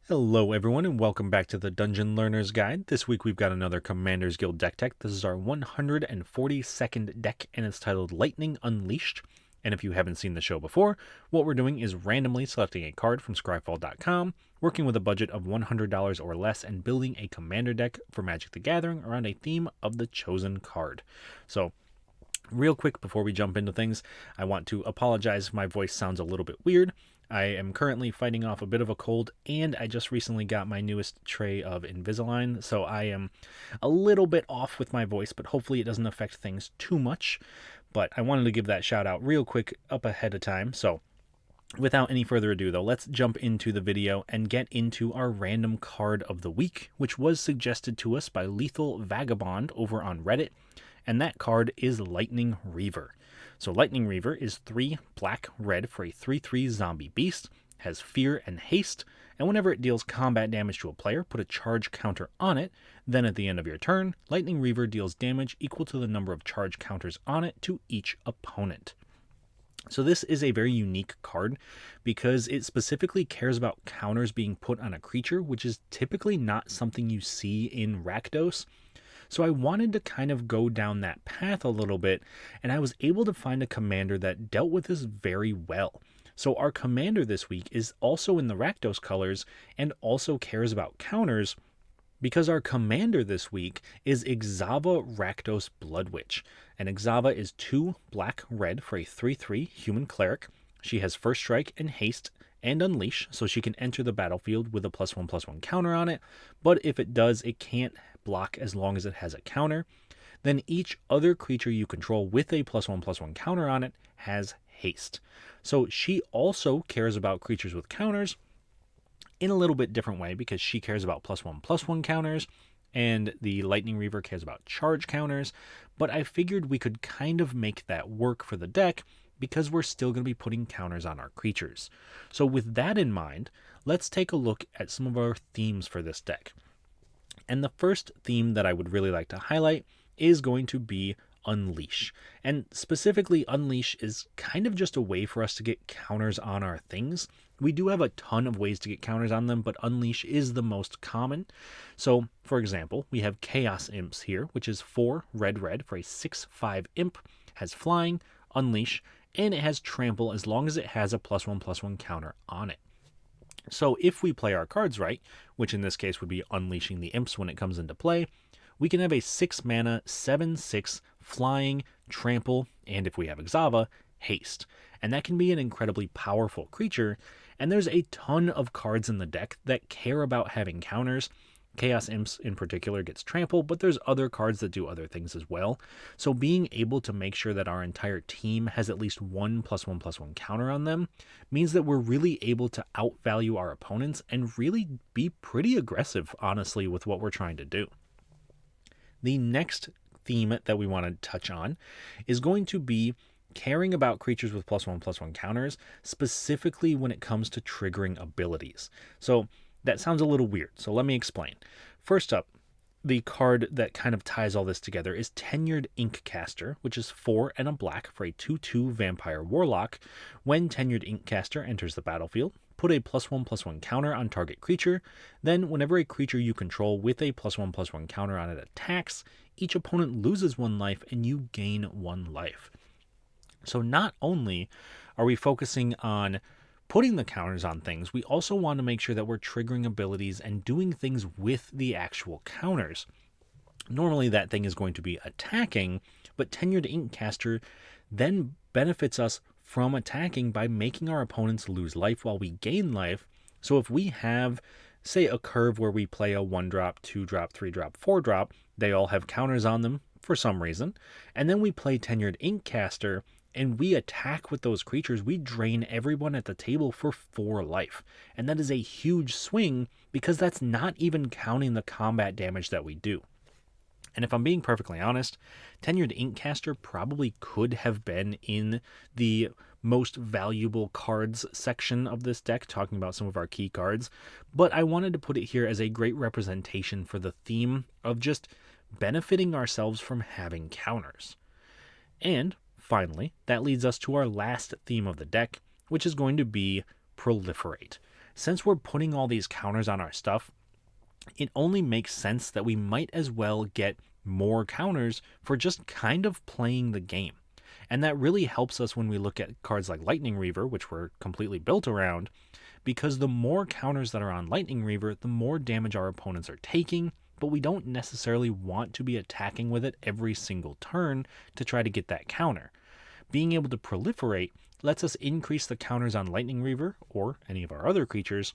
Hello everyone and welcome back to the Dungeon Learner's Guide. This week we've got another Commander's Guild deck tech. This is our 142nd deck and it's titled Lightning Unleashed. And if you haven't seen the show before, what we're doing is randomly selecting a card from scryfall.com, working with a budget of $100 or less, and building a commander deck for Magic the Gathering around a theme of the chosen card. So real quick before we jump into things, I want to apologize if my voice sounds a little bit weird. I am currently fighting off a bit of a cold, and I just recently got my newest tray of Invisalign, so I am a little bit off with my voice, but hopefully it doesn't affect things too much. But I wanted to give that shout out real quick up ahead of time. So without any further ado though, let's jump into the video and get into our random card of the week, which was suggested to us by Lethal Vagabond over on Reddit, and that card is Lightning Reaver. So Lightning Reaver is 3 black-red for a 3/3 zombie beast, has fear and haste, and whenever it deals combat damage to a player, put a charge counter on it. Then at the end of your turn, Lightning Reaver deals damage equal to the number of charge counters on it to each opponent. So this is a very unique card because it specifically cares about counters being put on a creature, which is typically not something you see in Rakdos. So I wanted to kind of go down that path a little bit, and I was able to find a commander that dealt with this very well. So our commander this week is also in the Rakdos colors and also cares about counters, because our commander this week is Exava Rakdos Bloodwitch. And Exava is 2 black-red for a 3/3 human cleric. She has first strike and haste and unleash, so she can enter the battlefield with a +1/+1 counter on it, but if it does, it can't block as long as it has a counter. Then each other creature you control with a +1/+1 counter on it has haste. So she also cares about creatures with counters in a little bit different way, because she cares about +1/+1 counters and the Lightning Reaver cares about charge counters, but I figured we could kind of make that work for the deck because we're still going to be putting counters on our creatures. So with that in mind, let's take a look at some of our themes for this deck. And the first theme that I would really like to highlight is going to be Unleash. And specifically, Unleash is kind of just a way for us to get counters on our things. We do have a ton of ways to get counters on them, but Unleash is the most common. So, for example, we have Chaos Imps here, which is 4 red for a 6/5 imp, has flying, Unleash, and it has trample as long as it has a +1/+1 counter on it. So if we play our cards right, which in this case would be unleashing the imps when it comes into play, we can have a 6 mana, 7/6 flying, trample, and if we have Exava, haste. And that can be an incredibly powerful creature, and there's a ton of cards in the deck that care about having counters. Chaos Imps in particular gets trample, but there's other cards that do other things as well. So being able to make sure that our entire team has at least one +1/+1 counter on them means that we're really able to outvalue our opponents and really be pretty aggressive, honestly, with what we're trying to do. The next theme that we want to touch on is going to be caring about creatures with +1/+1 counters, specifically when it comes to triggering abilities. So that sounds a little weird, so let me explain. First up, the card that kind of ties all this together is Tenured Inkcaster, which is 4 and a black for a 2/2 Vampire Warlock. When Tenured Inkcaster enters the battlefield, put a +1/+1 counter on target creature. Then whenever a creature you control with a +1/+1 counter on it attacks, each opponent loses 1 life and you gain 1 life. So not only are we focusing on putting the counters on things, we also want to make sure that we're triggering abilities and doing things with the actual counters. Normally that thing is going to be attacking, but Tenured Inkcaster then benefits us from attacking by making our opponents lose life while we gain life. So if we have, say, a curve where we play a 1-drop, 2-drop, 3-drop, 4-drop, they all have counters on them for some reason, and then we play Tenured Inkcaster, and we attack with those creatures, we drain everyone at the table for 4 life. And that is a huge swing because that's not even counting the combat damage that we do. And if I'm being perfectly honest, Tenured Inkcaster probably could have been in the most valuable cards section of this deck, talking about some of our key cards, but I wanted to put it here as a great representation for the theme of just benefiting ourselves from having counters. And finally, that leads us to our last theme of the deck, which is going to be Proliferate. since we're putting all these counters on our stuff, it only makes sense that we might as well get more counters for just kind of playing the game. And that really helps us when we look at cards like Lightning Reaver, which we're completely built around, because the more counters that are on Lightning Reaver, the more damage our opponents are taking, but we don't necessarily want to be attacking with it every single turn to try to get that counter. Being able to proliferate lets us increase the counters on Lightning Reaver, or any of our other creatures,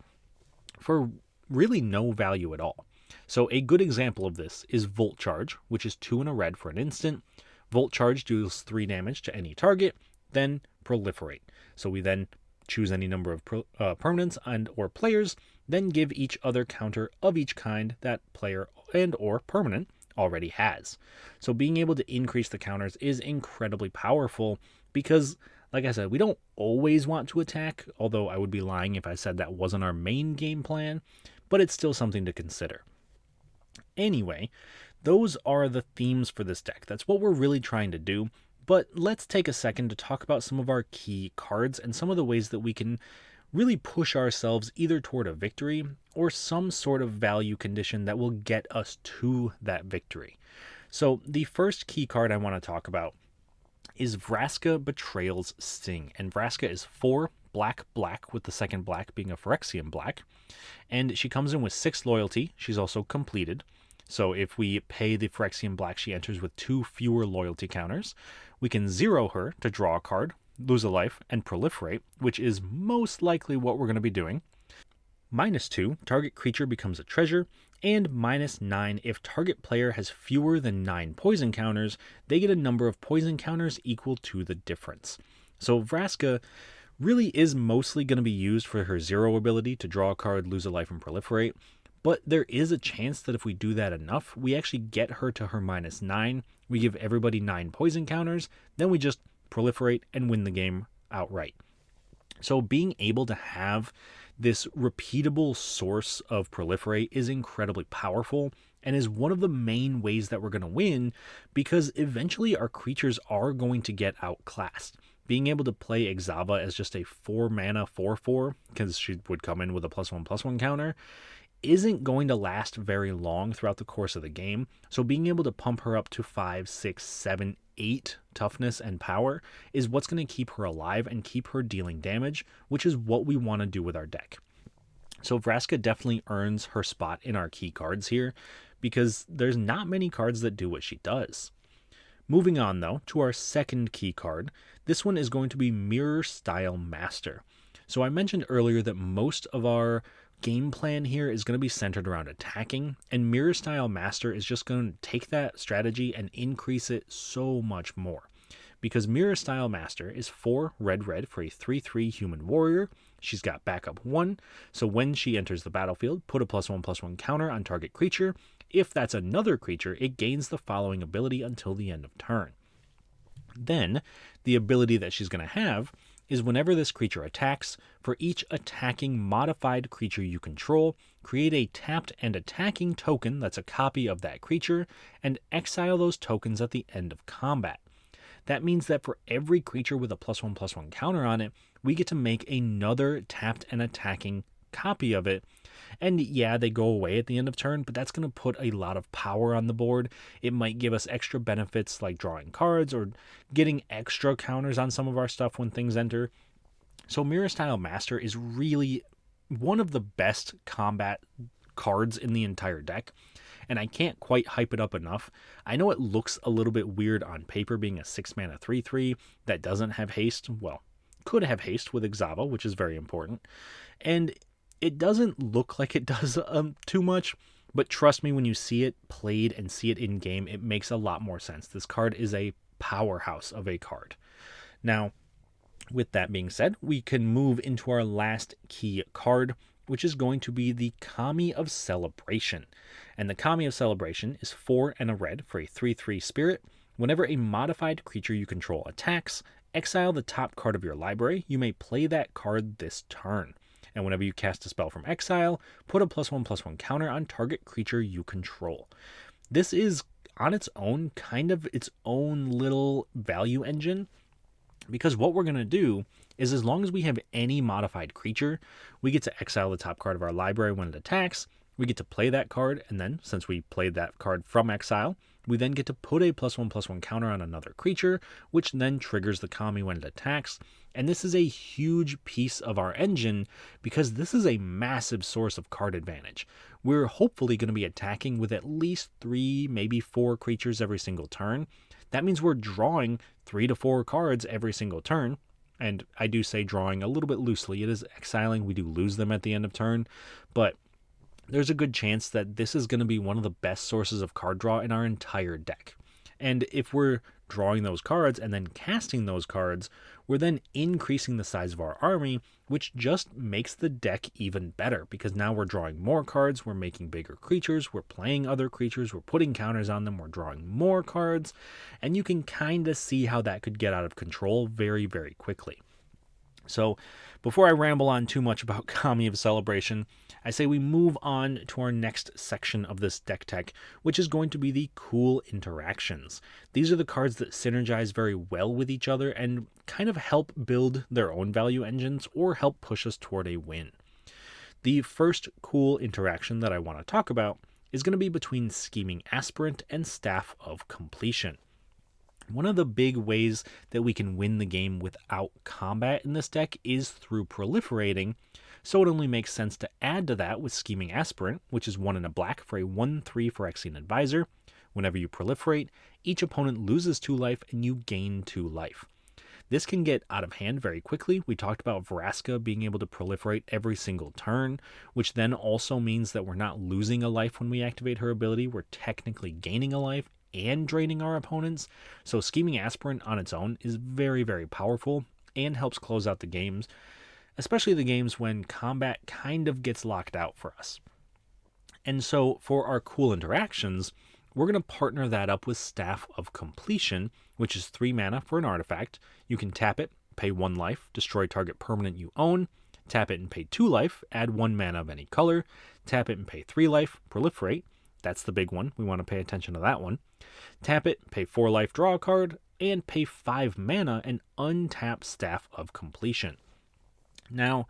for really no value at all. So a good example of this is Volt Charge, which is 2 and a red for an instant. Volt Charge deals 3 damage to any target, then Proliferate. So we then choose any number of permanents and or players, then give each other counter of each kind that player and or permanent already has. So being able to increase the counters is incredibly powerful because, like I said, we don't always want to attack, although I would be lying if I said that wasn't our main game plan, but it's still something to consider. Anyway, those are the themes for this deck. That's what we're really trying to do, but let's take a second to talk about some of our key cards and some of the ways that we can really push ourselves either toward a victory or some sort of value condition that will get us to that victory. So the first key card I want to talk about is Vraska Betrayal's Sting, and Vraska is 4 black, with the second black being a Phyrexian black, and she comes in with 6 loyalty. She's also completed, so if we pay the Phyrexian black, she enters with 2 fewer loyalty counters. We can 0 her to draw a card, lose a life, and proliferate, which is most likely what we're going to be doing. -2, target creature becomes a treasure, and -9, if target player has fewer than 9 poison counters, they get a number of poison counters equal to the difference. So Vraska really is mostly going to be used for her 0 ability to draw a card, lose a life, and proliferate, but there is a chance that if we do that enough, we actually get her to her -9, we give everybody 9 poison counters, then we just proliferate and win the game outright. So being able to have this repeatable source of proliferate is incredibly powerful and is one of the main ways that we're going to win, because eventually our creatures are going to get outclassed. Being able to play Exava as just a 4 mana 4/4, because she would come in with a +1/+1 counter, isn't going to last very long throughout the course of the game. So being able to pump her up to 5, 6, 7, 8 toughness and power is what's going to keep her alive and keep her dealing damage, which is what we want to do with our deck. So Vraska definitely earns her spot in our key cards here, because there's not many cards that do what she does. Moving on though to our second key card, this one is going to be Mirror Style Master. So I mentioned earlier that most of our game plan here is going to be centered around attacking, and Mirror Style Master is just going to take that strategy and increase it so much more. Because Mirror Style Master is 4 red for a 3/3 human warrior. She's got backup 1, so when she enters the battlefield, put a +1/+1 counter on target creature. If that's another creature, it gains the following ability until the end of turn. Then, the ability that she's going to have is whenever this creature attacks, for each attacking modified creature you control, create a tapped and attacking token that's a copy of that creature, and exile those tokens at the end of combat. That means that for every creature with a +1/+1 counter on it, we get to make another tapped and attacking copy of it. And yeah, they go away at the end of turn, but that's going to put a lot of power on the board. It might give us extra benefits like drawing cards or getting extra counters on some of our stuff when things enter. So Mirror Style Master is really one of the best combat cards in the entire deck, and I can't quite hype it up enough. I know it looks a little bit weird on paper being a 6 mana 3/3 that doesn't have haste. Well, could have haste with Exava, which is very important. And it doesn't look like it does too much, but trust me, when you see it played and see it in game, it makes a lot more sense. This card is a powerhouse of a card. Now, with that being said, we can move into our last key card, which is going to be the Kami of Celebration. And the Kami of Celebration is 4 and a red for a 3/3 spirit. Whenever a modified creature you control attacks, exile the top card of your library. You may play that card this turn. And whenever you cast a spell from exile, put a +1/+1 counter on target creature you control. This is, on its own, kind of its own little value engine. Because what we're going to do is, as long as we have any modified creature, we get to exile the top card of our library when it attacks. We get to play that card, and then, since we played that card from exile, we then get to put a +1/+1 counter on another creature, which then triggers the Kami when it attacks. And this is a huge piece of our engine because this is a massive source of card advantage. We're hopefully going to be attacking with at least 3, maybe 4 creatures every single turn. That means we're drawing 3 to 4 cards every single turn. And I do say drawing a little bit loosely. It is exiling. We do lose them at the end of turn. But there's a good chance that this is going to be one of the best sources of card draw in our entire deck. And if we're drawing those cards and then casting those cards, we're then increasing the size of our army, which just makes the deck even better because now we're drawing more cards, we're making bigger creatures, we're playing other creatures, we're putting counters on them, we're drawing more cards, and you can kind of see how that could get out of control very, very quickly. So before I ramble on too much about Kami of Celebration, I say we move on to our next section of this deck tech, which is going to be the cool interactions. These are the cards that synergize very well with each other and kind of help build their own value engines or help push us toward a win. The first cool interaction that I want to talk about is going to be between Scheming Aspirant and Staff of Completion. One of the big ways that we can win the game without combat in this deck is through proliferating, so it only makes sense to add to that with Scheming Aspirant, which is 1 and a black for a 1/3 Phyrexian Advisor. Whenever you proliferate, each opponent loses 2 life and you gain 2 life. This can get out of hand very quickly. We talked about Vraska being able to proliferate every single turn, which then also means that we're not losing a life when we activate her ability. We're technically gaining a life and draining our opponents. So Scheming Aspirant on its own is very, very powerful and helps close out the games, especially the games when combat kind of gets locked out for us. And so for our cool interactions, we're going to partner that up with Staff of Completion, which is 3 mana for an artifact. You can tap it, pay 1 life, destroy target permanent you own, tap it and pay 2 life, add 1 mana of any color, tap it and pay 3 life, proliferate. That's the big one. We want to pay attention to that one. Tap it, pay 4 life, draw a card, and pay 5 mana and untap Staff of Completion. Now,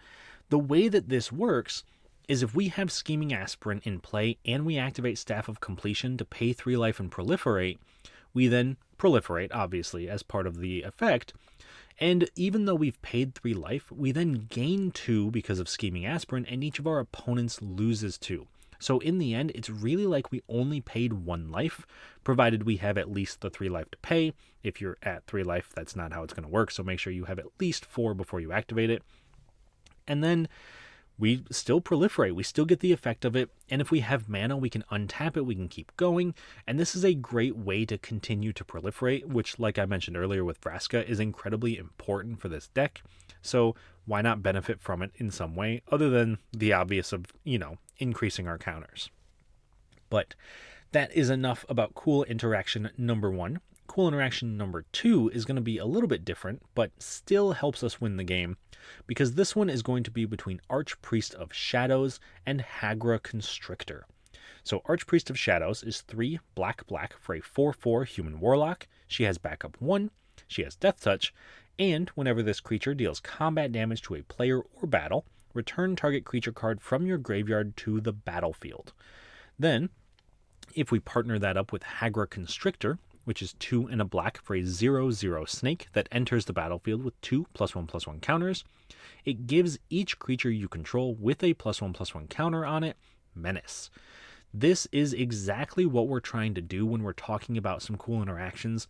the way that this works is if we have Scheming Aspirant in play and we activate Staff of Completion to pay 3 life and proliferate, we then proliferate, obviously, as part of the effect. And even though we've paid 3 life, we then gain 2 because of Scheming Aspirant, and each of our opponents loses 2. So in the end, it's really like we only paid 1 life, provided we have at least the 3 life to pay. If you're at 3 life, that's not how it's going to work, so make sure you have at least 4 before you activate it. And then we still proliferate, we still get the effect of it, and if we have mana, we can untap it, we can keep going, and this is a great way to continue to proliferate, which, like I mentioned earlier with Vraska, is incredibly important for this deck, so why not benefit from it in some way, other than the obvious of, increasing our counters. But that is enough about cool interaction number 1. Cool interaction number 2 is going to be a little bit different, but still helps us win the game, because this one is going to be between Archpriest of Shadows and Hagra Constrictor. So Archpriest of Shadows is 3 black for a 4/4 human warlock. She has backup 1, she has Death Touch, and whenever this creature deals combat damage to a player or battle, return target creature card from your graveyard to the battlefield. Then, if we partner that up with Hagra Constrictor, which is 2 and a black for a 0/0 snake that enters the battlefield with 2 +1/+1 counters, it gives each creature you control with a +1/+1 counter on it Menace. This is exactly what we're trying to do when we're talking about some cool interactions,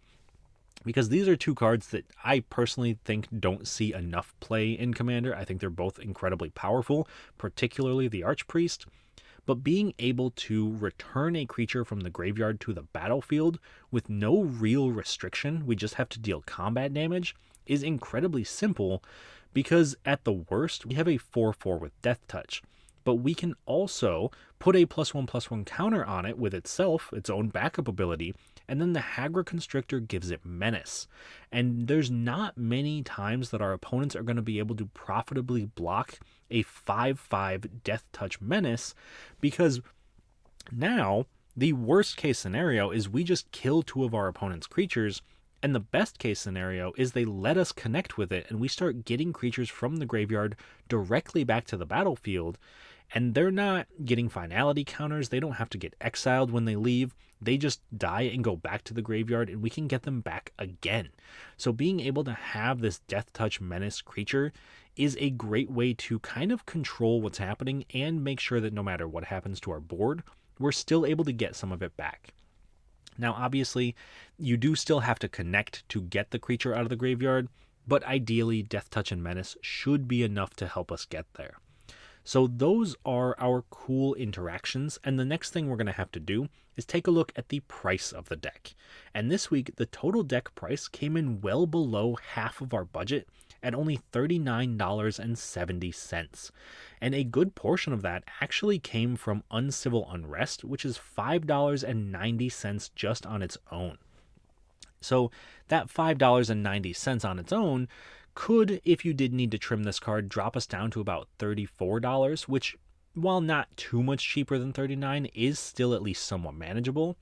because these are 2 cards that I personally think don't see enough play in Commander. I think they're both incredibly powerful, particularly the Archpriest. But being able to return a creature from the graveyard to the battlefield with no real restriction, we just have to deal combat damage, is incredibly simple, because at the worst, we have a 4/4 with Death Touch. But we can also put a +1/+1 counter on it with itself, its own backup ability, and then the Hagra Constrictor gives it Menace. And there's not many times that our opponents are going to be able to profitably block a 5/5 Death Touch Menace, because now the worst case scenario is we just kill 2 of our opponent's creatures, And the best case scenario is they let us connect with it and we start getting creatures from the graveyard directly back to the battlefield. And they're not getting finality counters. They don't have to get exiled when they leave. They just die and go back to the graveyard and we can get them back again. So being able to have this Death Touch Menace creature is a great way to kind of control what's happening and make sure that no matter what happens to our board, we're still able to get some of it back. Now, obviously, you do still have to connect to get the creature out of the graveyard, but ideally, Death Touch and Menace should be enough to help us get there. So those are our cool interactions, and the next thing we're going to have to do is take a look at the price of the deck. And this week, the total deck price came in well below half of our budget at only $39.70. And a good portion of that actually came from Uncivil Unrest, which is $5.90 just on its own. So that $5.90 on its own could, if you did need to trim this card, drop us down to about $34, which, while not too much cheaper than $39, is still at least somewhat manageable.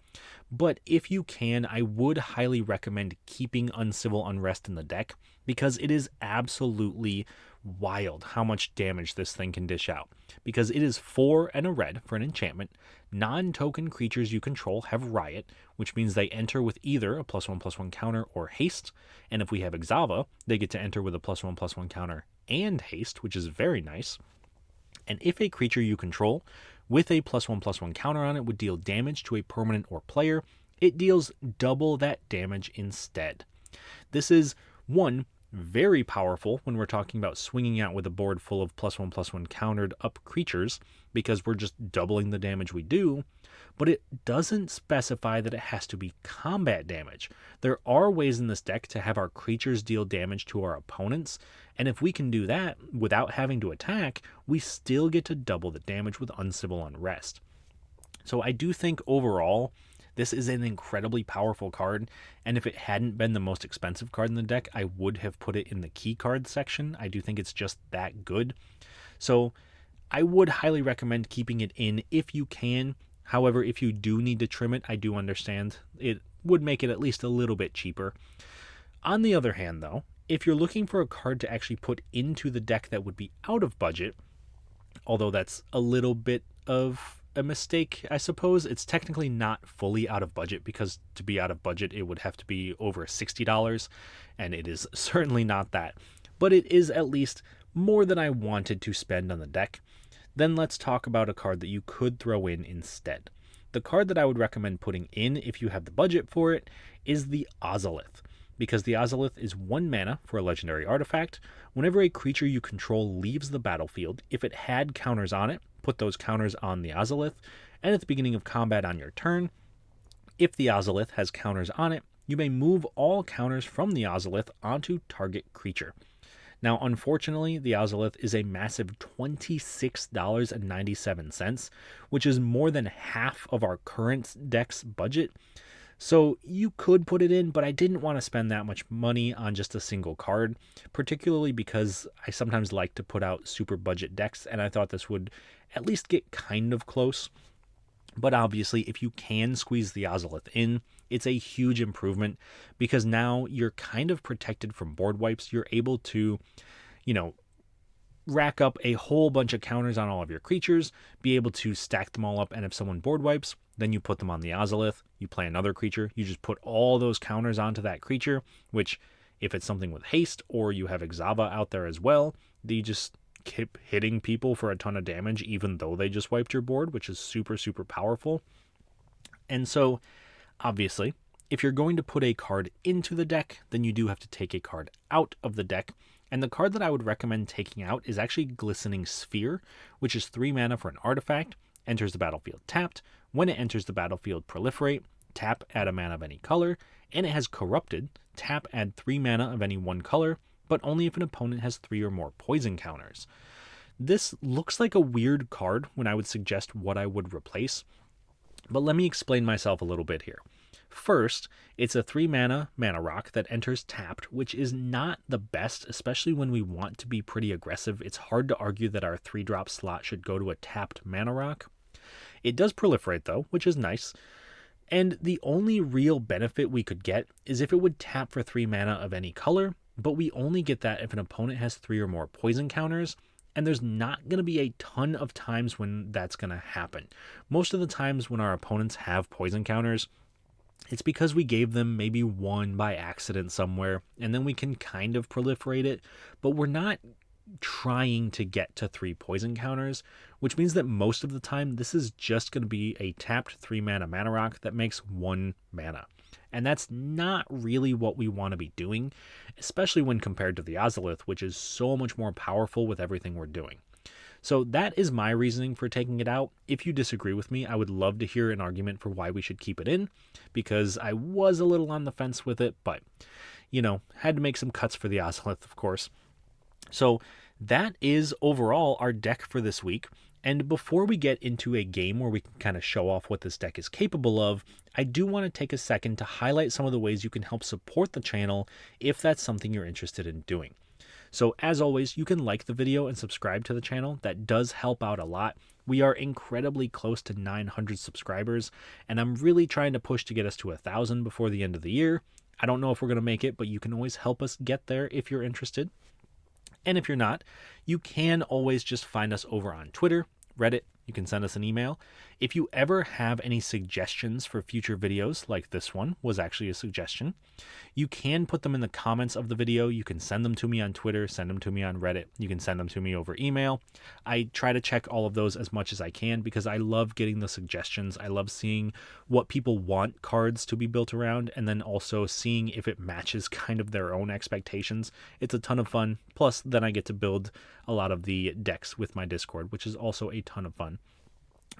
But if you can, I would highly recommend keeping Uncivil Unrest in the deck, because it is absolutely wild how much damage this thing can dish out. Because it is 4 and a red for an enchantment. Non-token creatures you control have Riot, which means they enter with either a +1/+1 counter or haste. And if we have Exava, they get to enter with a +1/+1 counter and haste, which is very nice. And if a creature you control with a +1/+1 counter on it would deal damage to a permanent or player, it deals double that damage instead. This is, one, very powerful when we're talking about swinging out with a board full of +1/+1 countered up creatures, because we're just doubling the damage we do, but it doesn't specify that it has to be combat damage. There are ways in this deck to have our creatures deal damage to our opponents, and if we can do that without having to attack, we still get to double the damage with Uncivil Unrest. So I do think overall, this is an incredibly powerful card, and if it hadn't been the most expensive card in the deck, I would have put it in the key card section. I do think it's just that good. So I would highly recommend keeping it in if you can. However, if you do need to trim it, I do understand. It would make it at least a little bit cheaper. On the other hand, though, if you're looking for a card to actually put into the deck that would be out of budget, although that's a little bit of a mistake, I suppose. It's technically not fully out of budget, because to be out of budget, it would have to be over $60, and it is certainly not that. But it is at least more than I wanted to spend on the deck. Then let's talk about a card that you could throw in instead. The card that I would recommend putting in if you have the budget for it is the Ozolith, because the Ozolith is 1 mana for a legendary artifact. Whenever a creature you control leaves the battlefield, if it had counters on it, put those counters on the Ozolith, and at the beginning of combat on your turn, if the Ozolith has counters on it, you may move all counters from the Ozolith onto target creature. Now, unfortunately, the Ozolith is a massive $26.97, which is more than half of our current deck's budget. So you could put it in, but I didn't want to spend that much money on just a single card, particularly because I sometimes like to put out super budget decks, and I thought this would at least get kind of close. But obviously, if you can squeeze the Ozolith in, it's a huge improvement, because now you're kind of protected from board wipes. You're able to, rack up a whole bunch of counters on all of your creatures, be able to stack them all up, and if someone board wipes, then you put them on the Ozolith, you play another creature, you just put all those counters onto that creature, which, if it's something with haste, or you have Exava out there as well, you just keep hitting people for a ton of damage, even though they just wiped your board, which is super, super powerful. And so, obviously, if you're going to put a card into the deck, then you do have to take a card out of the deck. And the card that I would recommend taking out is actually Glistening Sphere, which is 3 mana for an artifact, enters the battlefield tapped. When it enters the battlefield, Proliferate, tap, add a mana of any color, and it has Corrupted, tap, add 3 mana of any one color, but only if an opponent has 3 or more poison counters. This looks like a weird card when I would suggest what I would replace, but let me explain myself a little bit here. First, it's a 3 mana rock that enters tapped, which is not the best, especially when we want to be pretty aggressive. It's hard to argue that our 3-drop slot should go to a tapped mana rock. It does proliferate though, which is nice. And the only real benefit we could get is if it would tap for 3 mana of any color, but we only get that if an opponent has 3 or more poison counters, and there's not going to be a ton of times when that's going to happen. Most of the times when our opponents have poison counters, it's because we gave them maybe one by accident somewhere, and then we can kind of proliferate it, but we're not trying to get to 3 poison counters, which means that most of the time this is just going to be a tapped 3 mana rock that makes 1 mana. And that's not really what we want to be doing, especially when compared to the Ozolith, which is so much more powerful with everything we're doing. So that is my reasoning for taking it out. If you disagree with me, I would love to hear an argument for why we should keep it in, because I was a little on the fence with it, but, had to make some cuts for the Ozolith, of course. So that is overall our deck for this week. And before we get into a game where we can kind of show off what this deck is capable of, I do want to take a second to highlight some of the ways you can help support the channel if that's something you're interested in doing. So as always, you can like the video and subscribe to the channel. That does help out a lot. We are incredibly close to 900 subscribers, and I'm really trying to push to get us to 1,000 before the end of the year. I don't know if we're going to make it, but you can always help us get there if you're interested. And if you're not, you can always just find us over on Twitter, Reddit. You can send us an email. If you ever have any suggestions for future videos, like this one was actually a suggestion, you can put them in the comments of the video. You can send them to me on Twitter, send them to me on Reddit. You can send them to me over email. I try to check all of those as much as I can because I love getting the suggestions. I love seeing what people want cards to be built around, and then also seeing if it matches kind of their own expectations. It's a ton of fun. Plus, then I get to build a lot of the decks with my Discord, which is also a ton of fun.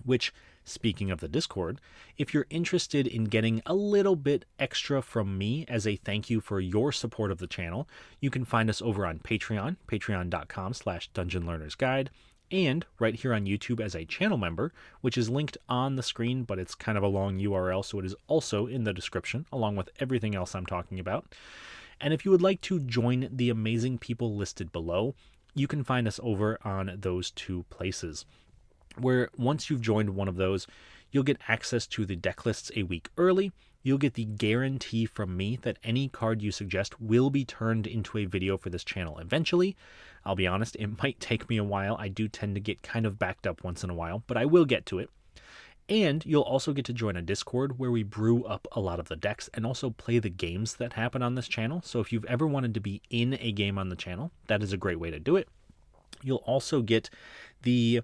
Which, speaking of the Discord, if you're interested in getting a little bit extra from me as a thank you for your support of the channel, you can find us over on Patreon, patreon.com/dungeonlearnersguide, and right here on YouTube as a channel member, which is linked on the screen, but it's kind of a long URL, so it is also in the description, along with everything else I'm talking about. And if you would like to join the amazing people listed below, you can find us over on those 2 places, where once you've joined one of those, you'll get access to the deck lists a week early. You'll get the guarantee from me that any card you suggest will be turned into a video for this channel eventually. I'll be honest, it might take me a while. I do tend to get kind of backed up once in a while, but I will get to it. And you'll also get to join a Discord where we brew up a lot of the decks and also play the games that happen on this channel. So if you've ever wanted to be in a game on the channel, that is a great way to do it. You'll also get the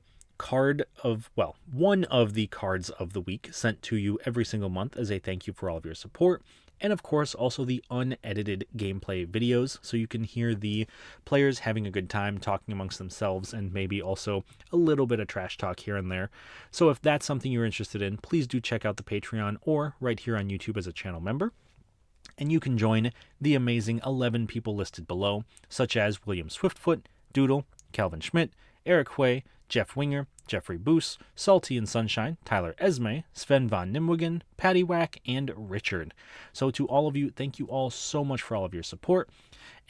one of the cards of the week sent to you every single month as a thank you for all of your support. And of course, also the unedited gameplay videos, so you can hear the players having a good time talking amongst themselves, and maybe also a little bit of trash talk here and there. So if that's something you're interested in, please do check out the Patreon or right here on YouTube as a channel member. And you can join the amazing 11 people listed below, such as William Swiftfoot, Doodle, Calvin Schmidt, Eric Hui, Jeff Winger, Jeffrey Boos, Salty and Sunshine, Tyler Esme, Sven von Nimwegen, Patty Whack, and Richard. So to all of you, thank you all so much for all of your support.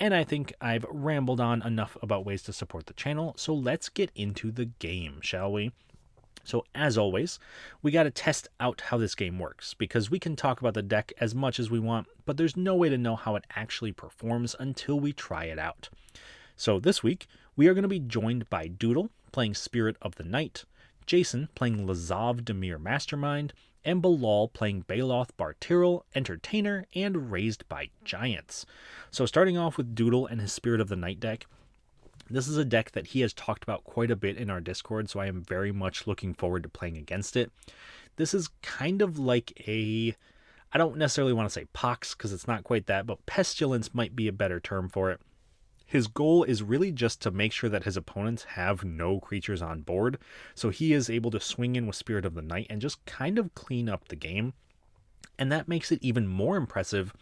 And I think I've rambled on enough about ways to support the channel, so let's get into the game, shall we? So as always, we got to test out how this game works, because we can talk about the deck as much as we want, but there's no way to know how it actually performs until we try it out. So this week, we are going to be joined by Doodle, playing Spirit of the Night, Jason playing Lazav Demir Mastermind, and Bilal playing Baloth Bartiril, Entertainer, and Raised by Giants. So starting off with Doodle and his Spirit of the Night deck, this is a deck that he has talked about quite a bit in our Discord, so I am very much looking forward to playing against it. This is kind of like I don't necessarily want to say pox, because it's not quite that, but pestilence might be a better term for it. His goal is really just to make sure that his opponents have no creatures on board, so he is able to swing in with Spirit of the Night and just kind of clean up the game. And that makes it even more impressive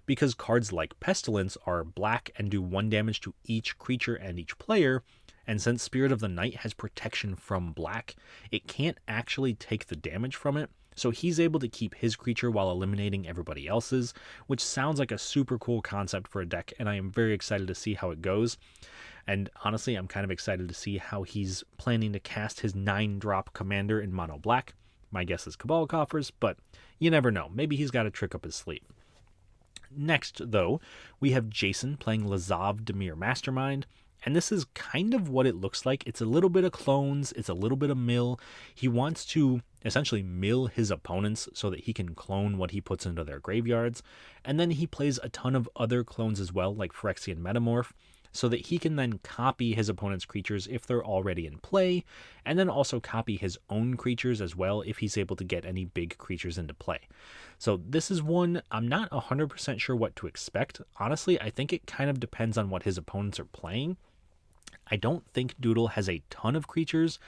because cards like Pestilence are black and do 1 damage to each creature and each player, and since Spirit of the Night has protection from black, it can't actually take the damage from it. So he's able to keep his creature while eliminating everybody else's, which sounds like a super cool concept for a deck, and I am very excited to see how it goes. And honestly, I'm kind of excited to see how he's planning to cast his 9-drop commander in mono black. My guess is Cabal Coffers, but you never know. Maybe he's got a trick up his sleeve. Next, though, we have Jason playing Lazav Dimir Mastermind, and this is kind of what it looks like. It's a little bit of clones, it's a little bit of mill. He wants to essentially mill his opponents so that he can clone what he puts into their graveyards, and then he plays a ton of other clones as well, like Phyrexian Metamorph, so that he can then copy his opponent's creatures if they're already in play, and then also copy his own creatures as well if he's able to get any big creatures into play. So this is one I'm not 100% sure what to expect. Honestly, I think it kind of depends on what his opponents are playing. I don't think Doodle has a ton of creatures.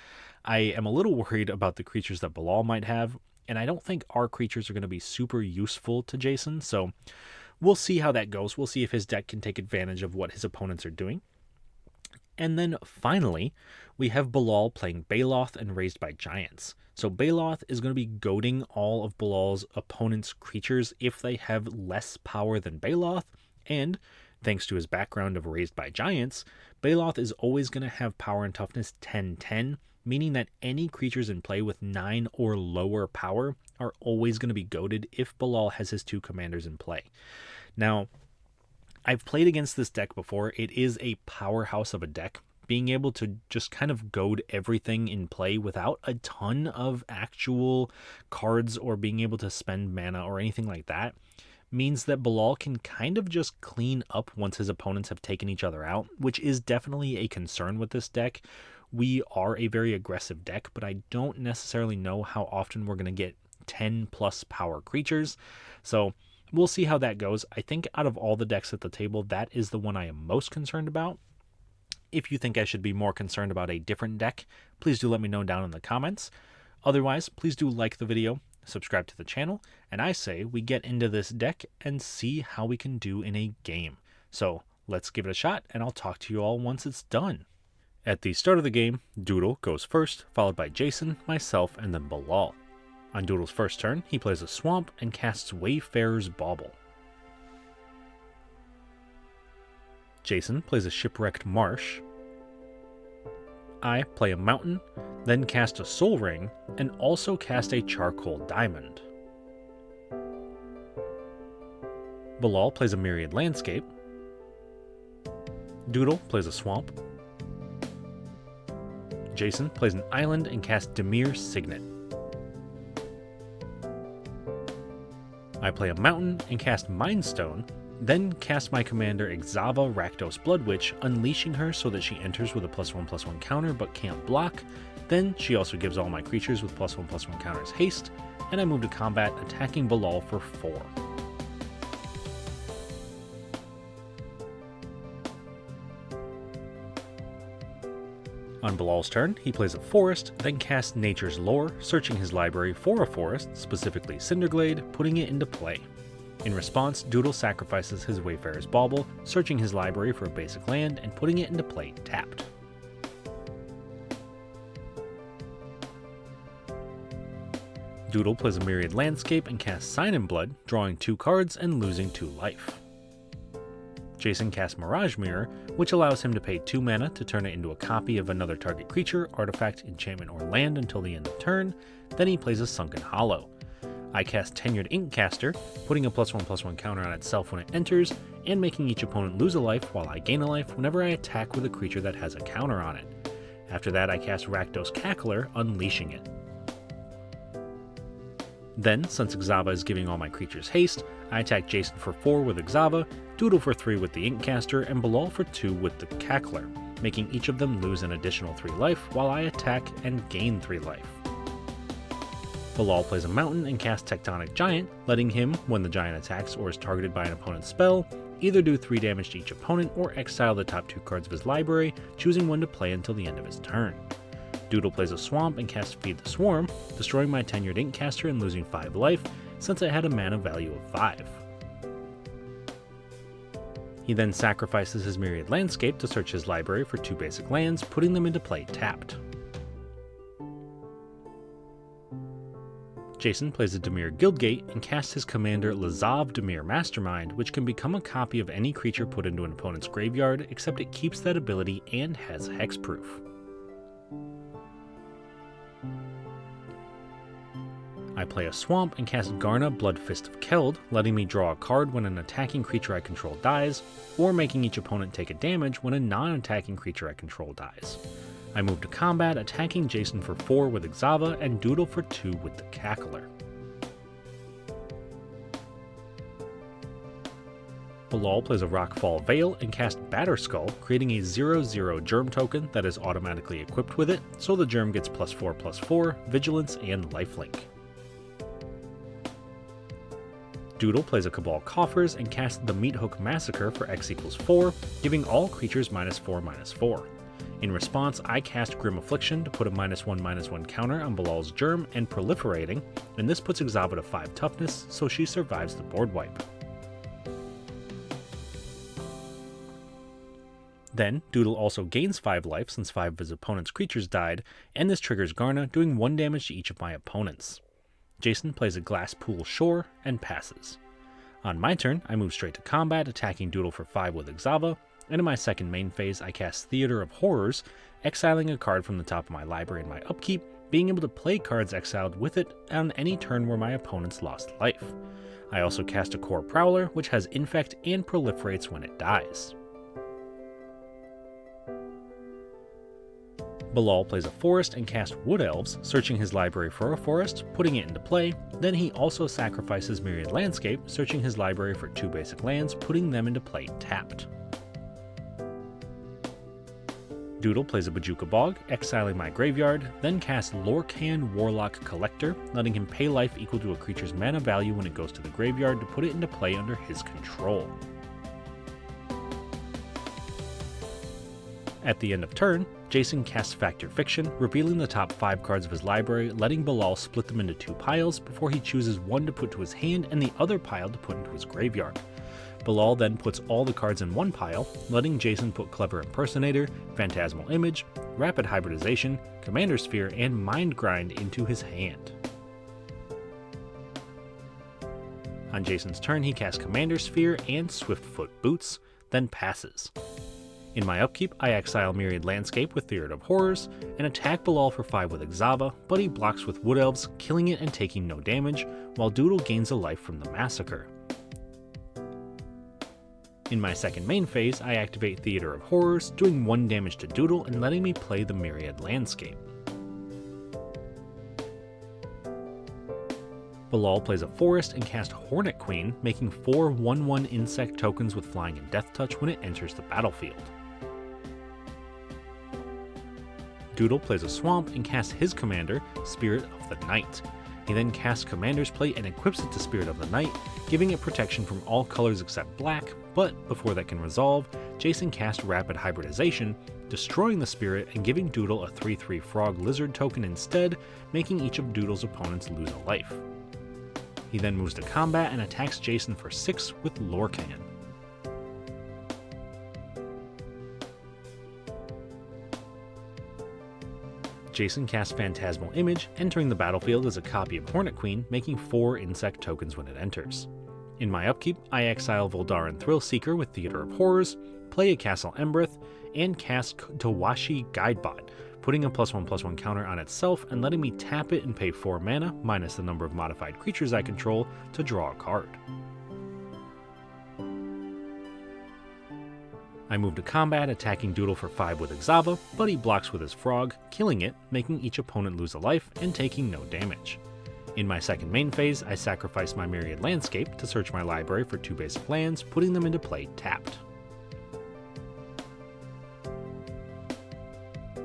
I am a little worried about the creatures that Bilal might have, and I don't think our creatures are going to be super useful to Jason, so we'll see how that goes. We'll see if his deck can take advantage of what his opponents are doing. And then finally, we have Bilal playing Baloth and Raised by Giants. So Baloth is going to be goading all of Bilal's opponent's creatures if they have less power than Baloth, and thanks to his background of Raised by Giants, Baloth is always going to have power and toughness 10-10, meaning that any creatures in play with 9 or lower power are always going to be goaded if Bilal has his 2 commanders in play. Now, I've played against this deck before. It is a powerhouse of a deck. Being able to just kind of goad everything in play without a ton of actual cards or being able to spend mana or anything like that means that Bilal can kind of just clean up once his opponents have taken each other out, which is definitely a concern with this deck. We are a very aggressive deck, but I don't necessarily know how often we're going to get 10 plus power creatures. So we'll see how that goes. I think out of all the decks at the table, that is the one I am most concerned about. If you think I should be more concerned about a different deck, please do let me know down in the comments. Otherwise, please do like the video, subscribe to the channel, and I say we get into this deck and see how we can do in a game. So let's give it a shot, and I'll talk to you all once it's done. At the start of the game, Doodle goes first, followed by Jason, myself, and then Bilal. On Doodle's first turn, he plays a Swamp and casts Wayfarer's Bauble. Jason plays a Shipwrecked Marsh. I play a Mountain, then cast a Soul Ring, and also cast a Charcoal Diamond. Bilal plays a Myriad Landscape. Doodle plays a Swamp. Jason plays an Island and casts Dimir Signet. I play a Mountain and cast Mind Stone, then cast my commander Exava Rakdos Bloodwitch, unleashing her so that she enters with a +1/+1 counter but can't block. Then she also gives all my creatures with +1/+1 counters haste, and I move to combat, attacking Bilal for 4. On Bilal's turn, he plays a Forest, then casts Nature's Lore, searching his library for a forest, specifically Cinderglade, putting it into play. In response, Doodle sacrifices his Wayfarer's Bauble, searching his library for a basic land and putting it into play tapped. Doodle plays a Myriad Landscape and casts Sign in Blood, drawing 2 cards and losing 2 life. Jason casts Mirage Mirror, which allows him to pay 2 mana to turn it into a copy of another target creature, artifact, enchantment, or land until the end of turn. Then he plays a Sunken Hollow. I cast Tenured Inkcaster, putting a +1/+1 counter on itself when it enters, and making each opponent lose a life while I gain a life whenever I attack with a creature that has a counter on it. After that, I cast Rakdos Cackler, unleashing it. Then, since Exava is giving all my creatures haste, I attack Jason for 4 with Exava, Doodle for 3 with the Inkcaster, and Bilal for 2 with the Cackler, making each of them lose an additional 3 life while I attack and gain 3 life. Bilal plays a Mountain and casts Tectonic Giant, letting him, when the giant attacks or is targeted by an opponent's spell, either do 3 damage to each opponent or exile the top 2 cards of his library, choosing when to play until the end of his turn. Doodle plays a Swamp and casts Feed the Swarm, destroying my Tenured Inkcaster and losing 5 life, since it had a mana value of 5. He then sacrifices his Myriad Landscape to search his library for 2 basic lands, putting them into play tapped. Jason plays a Dimir Guildgate and casts his commander Lazav Dimir Mastermind, which can become a copy of any creature put into an opponent's graveyard, except it keeps that ability and has hexproof. I play a swamp and cast Garna Bloodfist of Keld, letting me draw a card when an attacking creature I control dies, or making each opponent take a damage when a non-attacking creature I control dies. I move to combat, attacking Jason for 4 with Exava and Doodle for 2 with the Cackler. Bilal plays a Rockfall Veil and casts Batterskull, creating a 0/0 Germ token that is automatically equipped with it, so the Germ gets +4/+4, Vigilance, and Lifelink. Doodle plays a Cabal Coffers and casts the Meathook Massacre for X=4, giving all creatures -4/-4. In response, I cast Grim Affliction to put a -1/-1 counter on Bilal's Germ and Proliferating, and this puts Exava to 5 toughness, so she survives the board wipe. Then, Doodle also gains 5 life since 5 of his opponent's creatures died, and this triggers Garna, doing 1 damage to each of my opponents. Jason plays a Glass Pool Shore and passes. On my turn, I move straight to combat, attacking Doodle for 5 with Exava, and in my second main phase, I cast Theater of Horrors, exiling a card from the top of my library in my upkeep, being able to play cards exiled with it on any turn where my opponents lost life. I also cast a Core Prowler, which has Infect and proliferates when it dies. Bilal plays a forest and casts Wood Elves, searching his library for a forest, putting it into play. Then he also sacrifices Myriad Landscape, searching his library for 2 basic lands, putting them into play tapped. Doodle plays a Bojuka Bog, exiling my graveyard, then casts Lorcan Warlock Collector, letting him pay life equal to a creature's mana value when it goes to the graveyard to put it into play under his control. At the end of turn, Jason casts Fact or Fiction, revealing the top 5 cards of his library, letting Bilal split them into 2 piles before he chooses one to put to his hand and the other pile to put into his graveyard. Bilal then puts all the cards in one pile, letting Jason put Clever Impersonator, Phantasmal Image, Rapid Hybridization, Commander Sphere, and Mind Grind into his hand. On Jason's turn, he casts Commander Sphere and Swiftfoot Boots, then passes. In my upkeep, I exile Myriad Landscape with Theater of Horrors, and attack Bilal for 5 with Exava, but he blocks with Wood Elves, killing it and taking no damage, while Doodle gains a life from the Massacre. In my second main phase, I activate Theater of Horrors, doing 1 damage to Doodle and letting me play the Myriad Landscape. Bilal plays a forest and casts Hornet Queen, making 4 1/1 insect tokens with flying and death touch when it enters the battlefield. Doodle plays a swamp and casts his commander, Spirit of the Night. He then casts Commander's Plate and equips it to Spirit of the Night, giving it protection from all colors except black, but before that can resolve, Jason casts Rapid Hybridization, destroying the spirit and giving Doodle a 3/3 Frog Lizard token instead, making each of Doodle's opponents lose a life. He then moves to combat and attacks Jason for 6 with Lorcan. Jason casts Phantasmal Image, entering the battlefield as a copy of Hornet Queen, making 4 insect tokens when it enters. In my upkeep, I exile Voldaran Thrillseeker with Theater of Horrors, play a Castle Embereth, and cast Tawashi Guidebot, putting a +1/+1 counter on itself and letting me tap it and pay 4 mana, minus the number of modified creatures I control, to draw a card. I move to combat, attacking Doodle for 5 with Exava, but he blocks with his frog, killing it, making each opponent lose a life and taking no damage. In my second main phase, I sacrifice my Myriad Landscape to search my library for 2 basic lands, putting them into play tapped.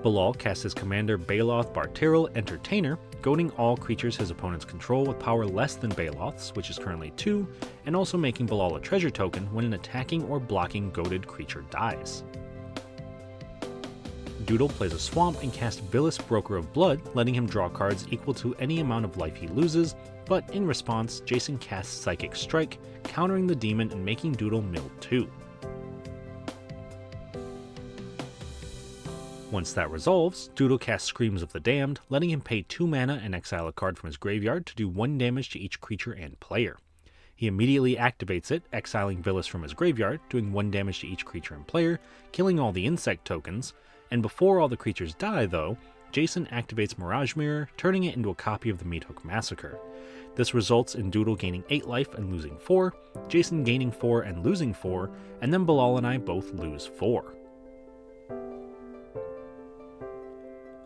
Bilal casts his commander Baloth Bartiril Entertainer, goading all creatures his opponents control with power less than Baloth's, which is currently 2, and also making Bilal a treasure token when an attacking or blocking goaded creature dies. Doodle plays a swamp and casts Vilis Broker of Blood, letting him draw cards equal to any amount of life he loses, but in response, Jason casts Psychic Strike, countering the demon and making Doodle mill 2. Once that resolves, Doodle casts Screams of the Damned, letting him pay 2 mana and exile a card from his graveyard to do 1 damage to each creature and player. He immediately activates it, exiling Vilis from his graveyard, doing 1 damage to each creature and player, killing all the insect tokens, and before all the creatures die though, Jason activates Mirage Mirror, turning it into a copy of the Meat Hook Massacre. This results in Doodle gaining 8 life and losing 4, Jason gaining 4 and losing 4, and then Bilal and I both lose 4.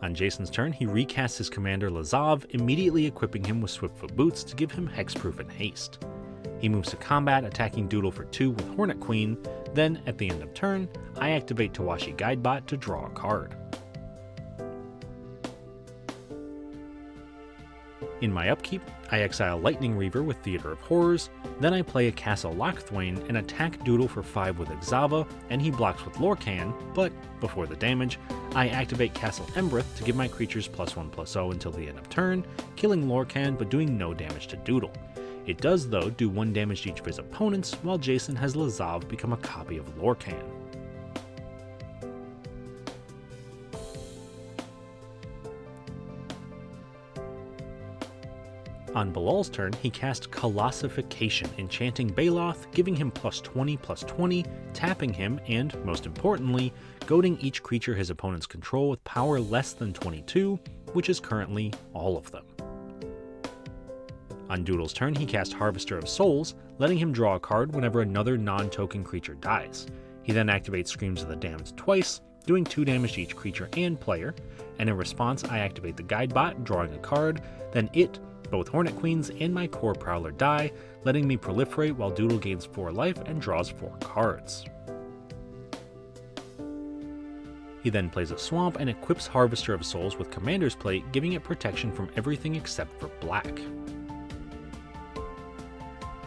On Jason's turn, he recasts his commander Lazav, immediately equipping him with Swiftfoot Boots to give him Hexproof and Haste. He moves to combat, attacking Doodle for 2 with Hornet Queen, then, at the end of turn, I activate Tawashi Guidebot to draw a card. In my upkeep, I exile Lightning Reaver with Theater of Horrors, then I play a Castle Lochthwain and attack Doodle for 5 with Exava, and he blocks with Lorcan, but, before the damage, I activate Castle Embereth to give my creatures +1/+0 until the end of turn, killing Lorcan but doing no damage to Doodle. It does, though, do 1 damage to each of his opponents, while Jason has Lazav become a copy of Lorcan. On Bilal's turn, he cast Colossification, enchanting Baloth, giving him +20/+20, tapping him, and, most importantly, goading each creature his opponents control with power less than 22, which is currently all of them. On Doodle's turn, he cast Harvester of Souls, letting him draw a card whenever another non-token creature dies. He then activates Screams of the Damned twice, doing 2 damage to each creature and player, and in response I activate the Guidebot, drawing a card, then both Hornet Queens and my core Prowler die, letting me proliferate while Doodle gains 4 life and draws 4 cards. He then plays a Swamp and equips Harvester of Souls with Commander's Plate, giving it protection from everything except for black.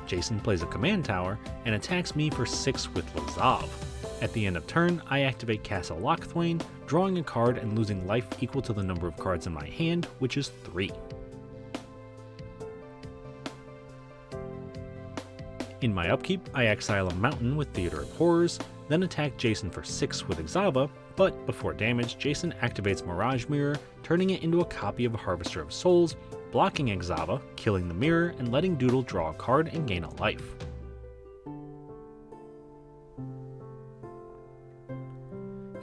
Jason plays a Command Tower and attacks me for 6 with Lazav. At the end of turn, I activate Castle Lochthwain, drawing a card and losing life equal to the number of cards in my hand, which is 3. In my upkeep, I exile a Mountain with Theater of Horrors, then attack Jason for 6 with Exava, but before damage, Jason activates Mirage Mirror, turning it into a copy of Harvester of Souls, blocking Exava, killing the mirror, and letting Doodle draw a card and gain a life.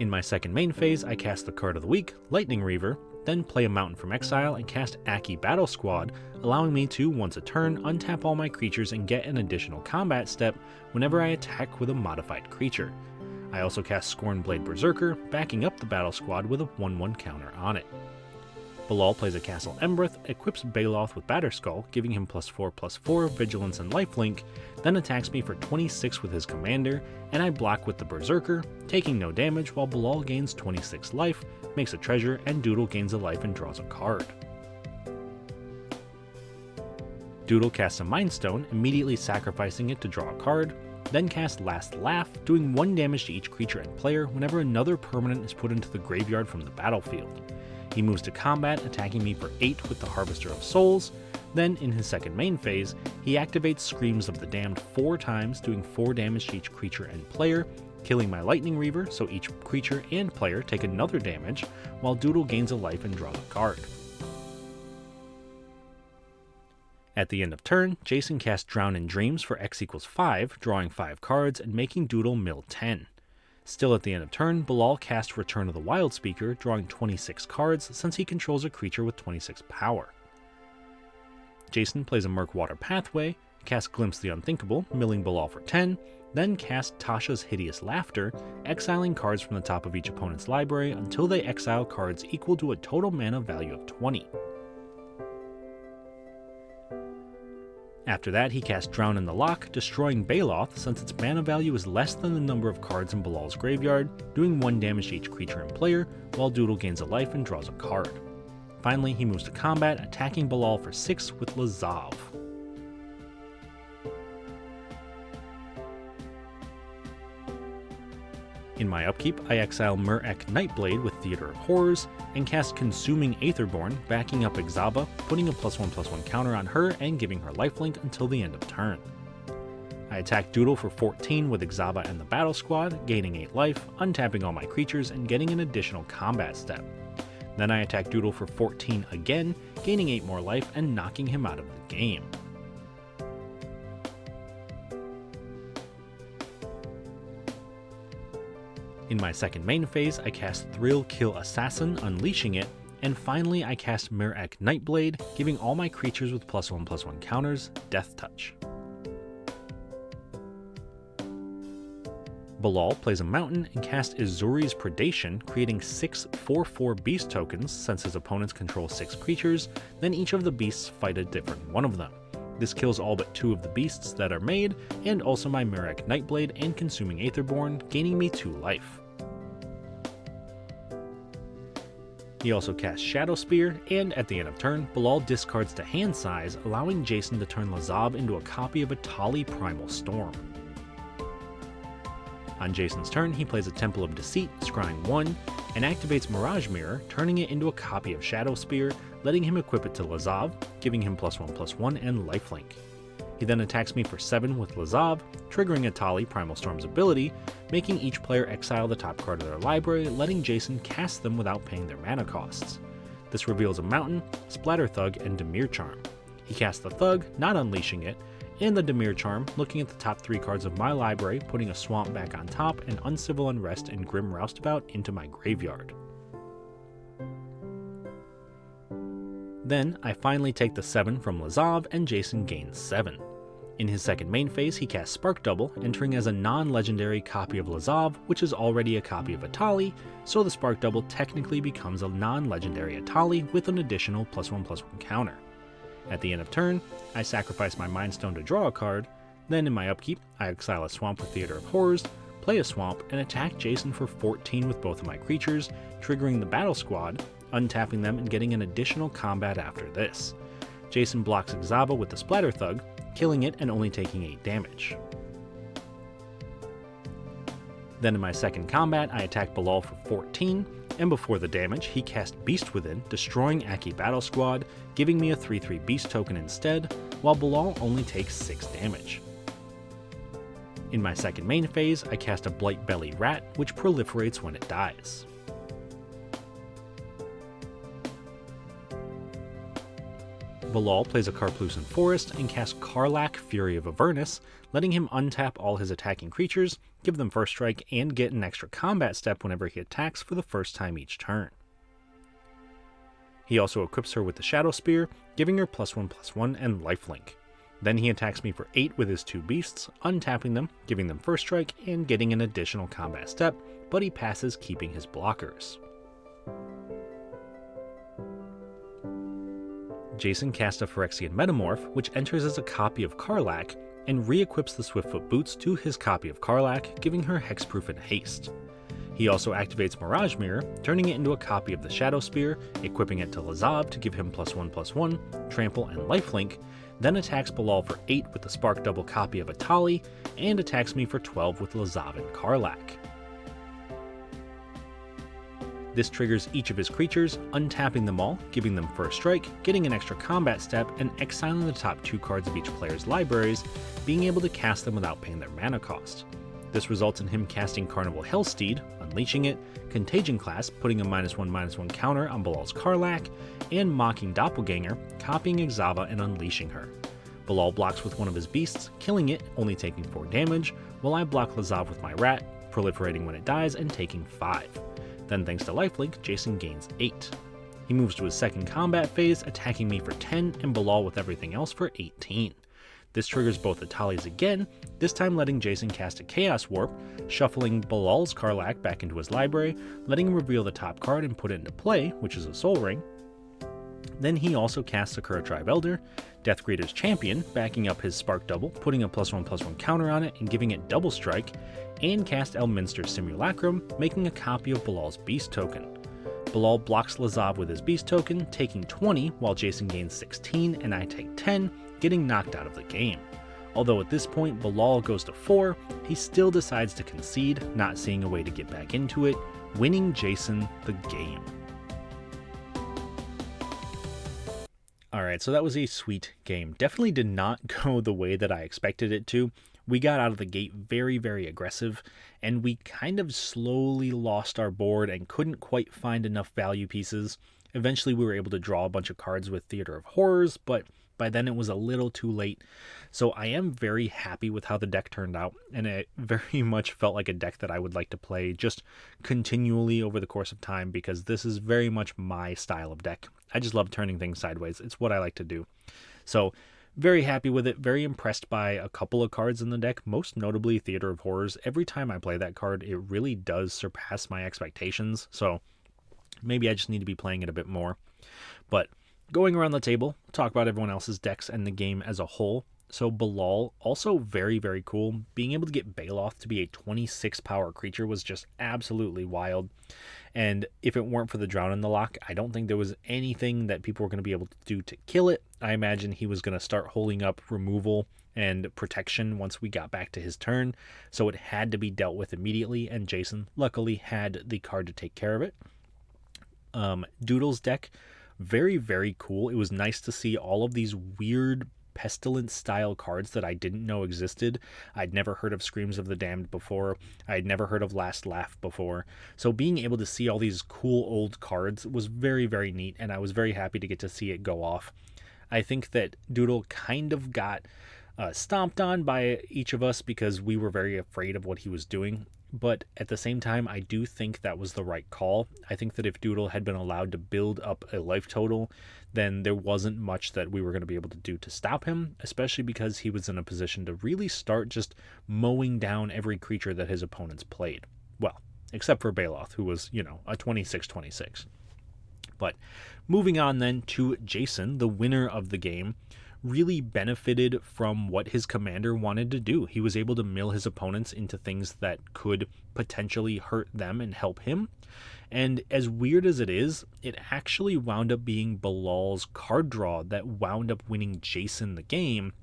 In my second main phase, I cast the card of the week, Lightning Reaver, then play a Mountain from Exile and cast Aki Battle Squad, allowing me to, once a turn, untap all my creatures and get an additional combat step whenever I attack with a modified creature. I also cast Scornblade Berserker, backing up the Battle Squad with a 1/1 counter on it. Bilal plays a Castle Embereth, equips Baloth with Batterskull, giving him +4/+4 Vigilance and Lifelink, then attacks me for 26 with his commander, and I block with the Berserker, taking no damage while Bilal gains 26 life, makes a treasure, and Doodle gains a life and draws a card. Doodle casts a Mind Stone, immediately sacrificing it to draw a card, then cast Last Laugh, doing 1 damage to each creature and player whenever another permanent is put into the graveyard from the battlefield. He moves to combat, attacking me for 8 with the Harvester of Souls. Then, in his second main phase, he activates Screams of the Damned 4 times, doing 4 damage to each creature and player, killing my Lightning Reaver so each creature and player take another damage, while Doodle gains a life and draws a card. At the end of turn, Jason casts Drown in Dreams for X=5, drawing 5 cards and making Doodle mill 10. Still at the end of turn, Bilal casts Return of the Wild Speaker, drawing 26 cards since he controls a creature with 26 power. Jason plays a Murkwater Pathway, casts Glimpse the Unthinkable, milling Bilal for 10, then casts Tasha's Hideous Laughter, exiling cards from the top of each opponent's library until they exile cards equal to a total mana value of 20. After that, he casts Drown in the Loch, destroying Baloth since its mana value is less than the number of cards in Bilal's graveyard, doing 1 damage to each creature and player, while Doodle gains a life and draws a card. Finally, he moves to combat, attacking Bilal for 6 with Lazav. In my upkeep, I exile Murek Nightblade with Theater of Horrors, and cast Consuming Aetherborn, backing up Exava, putting a +1/+1 counter on her and giving her lifelink until the end of turn. I attack Doodle for 14 with Exava and the Battle Squad, gaining 8 life, untapping all my creatures, and getting an additional combat step. Then I attack Doodle for 14 again, gaining 8 more life and knocking him out of the game. In my second main phase, I cast Thrill Kill Assassin, unleashing it, And finally, I cast Mirek Nightblade, giving all my creatures with +1/+1 counters Death Touch. Bilal plays a mountain and casts Izuri's Predation, creating 6 4/4 beast tokens since his opponents control 6 creatures, then each of the beasts fight a different one of them. This kills all but 2 of the beasts that are made, and also my Mirek Nightblade and Consuming Aetherborn, gaining me 2 life. He also casts Shadow Spear, and at the end of turn, Bilal discards to hand size, allowing Jason to turn Lazav into a copy of Atali Primal Storm. On Jason's turn, he plays a Temple of Deceit, scrying 1, and activates Mirage Mirror, turning it into a copy of Shadow Spear, letting him equip it to Lazav, giving him +1/+1 and lifelink. He then attacks me for 7 with Lazav, triggering Atali Primal Storm's ability, making each player exile the top card of their library, letting Jason cast them without paying their mana costs. This reveals a Mountain, Splatter Thug, and Dimir Charm. He casts the Thug, not unleashing it, and the Dimir Charm, looking at the top 3 cards of my library, putting a Swamp back on top, and Uncivil Unrest and Grim Roustabout into my graveyard. Then, I finally take the 7 from Lazav, and Jason gains 7. In his second main phase, he casts Spark Double, entering as a non-legendary copy of Lazav, which is already a copy of Atali, so the Spark Double technically becomes a non-legendary Atali with an additional +1/+1 counter. At the end of turn, I sacrifice my Mind Stone to draw a card, then in my upkeep, I exile a Swamp with Theater of Horrors, play a Swamp, and attack Jason for 14 with both of my creatures, triggering the Battle Squad, untapping them and getting an additional combat after this. Jason blocks Exava with the Splatter Thug, killing it and only taking 8 damage. Then in my second combat, I attack Bilal for 14, and before the damage, he casts Beast Within, destroying Aki Battle Squad, giving me a 3/3 Beast token instead, while Bilal only takes 6 damage. In my second main phase, I cast a Blight Belly Rat, which proliferates when it dies. Bilal plays a Karplusan Forest and casts Karlach, Fury of Avernus, letting him untap all his attacking creatures, give them first strike, and get an extra combat step whenever he attacks for the first time each turn. He also equips her with the Shadow Spear, giving her +1/+1 and lifelink. Then he attacks me for 8 with his 2 beasts, untapping them, giving them first strike, and getting an additional combat step, but he passes keeping his blockers. Jason casts a Phyrexian Metamorph, which enters as a copy of Karlach, and re-equips the Swiftfoot Boots to his copy of Karlach, giving her Hexproof and Haste. He also activates Mirage Mirror, turning it into a copy of the Shadow Spear, equipping it to Lazav to give him +1/+1, Trample, and Lifelink, then attacks Bilal for 8 with the Spark Double copy of Atali, and attacks me for 12 with Lazav and Karlach. This triggers each of his creatures, untapping them all, giving them first strike, getting an extra combat step, and exiling the top 2 cards of each player's libraries, being able to cast them without paying their mana cost. This results in him casting Carnival Hellsteed, unleashing it, Contagion Class, putting a -1/-1 counter on Bilal's Karlach, and Mocking Doppelganger, copying Exava and unleashing her. Bilal blocks with one of his beasts, killing it, only taking 4 damage, while I block Lazav with my rat, proliferating when it dies and taking 5. Then thanks to lifelink, Jason gains 8. He moves to his second combat phase, attacking me for 10 and Bilal with everything else for 18. This triggers both Atali's again, this time letting Jason cast a Chaos Warp, shuffling Bilal's Karlach back into his library, letting him reveal the top card and put it into play, which is a Soul Ring. Then he also casts Sakura Tribe Elder, Deathgreater's Champion, backing up his Spark Double, putting a +1/+1 counter on it and giving it double strike, and cast Elminster's Simulacrum, making a copy of Bilal's Beast token. Bilal blocks Lazav with his Beast token, taking 20, while Jason gains 16 and I take 10, getting knocked out of the game. Although at this point Bilal goes to 4, he still decides to concede, not seeing a way to get back into it, winning Jason the game. Alright, so that was a sweet game. Definitely did not go the way that I expected it to. We got out of the gate very, very aggressive, and we kind of slowly lost our board and couldn't quite find enough value pieces. Eventually we were able to draw a bunch of cards with Theater of Horrors, but by then it was a little too late. So I am very happy with how the deck turned out, and it very much felt like a deck that I would like to play just continually over the course of time, because this is very much my style of deck. I just love turning things sideways. It's what I like to do. So very happy with it, very impressed by a couple of cards in the deck, most notably Theater of Horrors. Every time I play that card, it really does surpass my expectations, so maybe I just need to be playing it a bit more. But going around the table, talk about everyone else's decks and the game as a whole. So Bilal, also very, very cool. Being able to get Baloth to be a 26 power creature was just absolutely wild. And if it weren't for the Drown in the Lock, I don't think there was anything that people were going to be able to do to kill it. I imagine he was going to start holding up removal and protection once we got back to his turn. So it had to be dealt with immediately, and Jason luckily had the card to take care of it. Doodle's deck, very, very cool. It was nice to see all of these weird pestilence style cards that I didn't know existed. I'd never heard of Screams of the Damned before. I'd never heard of Last Laugh before. So being able to see all these cool old cards was very, very neat, and I was very happy to get to see it go off. I think that Doodle kind of got stomped on by each of us because we were very afraid of what he was doing. But at the same time, I do think that was the right call. I think that if Doodle had been allowed to build up a life total, then there wasn't much that we were going to be able to do to stop him, especially because he was in a position to really start just mowing down every creature that his opponents played. Well, except for Baloth, who was, a 26/26. But moving on then to Jason, the winner of the game, really benefited from what his commander wanted to do. He was able to mill his opponents into things that could potentially hurt them and help him. And as weird as it is, it actually wound up being Bilal's card draw that wound up winning Jason the game.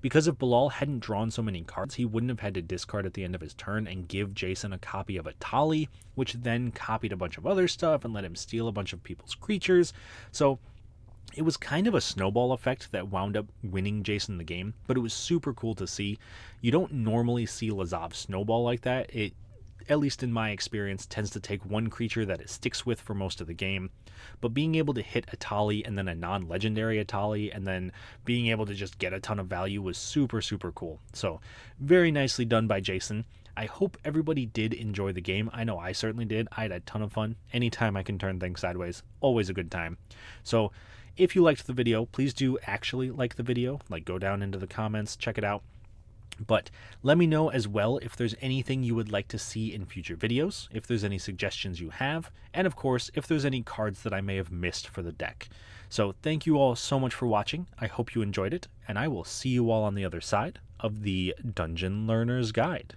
Because if Bilal hadn't drawn so many cards, he wouldn't have had to discard at the end of his turn and give Jason a copy of Atali, which then copied a bunch of other stuff and let him steal a bunch of people's creatures. So it was kind of a snowball effect that wound up winning Jason the game, but it was super cool to see. You don't normally see Lazav snowball like that. It, at least in my experience, tends to take one creature that it sticks with for most of the game. But being able to hit Atali and then a non-legendary Atali and then being able to just get a ton of value was super, super cool. So very nicely done by Jason. I hope everybody did enjoy the game. I know I certainly did. I had a ton of fun. Anytime I can turn things sideways, always a good time. So if you liked the video, please do actually like the video. Go down into the comments, check it out. But let me know as well if there's anything you would like to see in future videos, if there's any suggestions you have, and of course, if there's any cards that I may have missed for the deck. So thank you all so much for watching. I hope you enjoyed it, and I will see you all on the other side of the Dungeon Learner's Guide.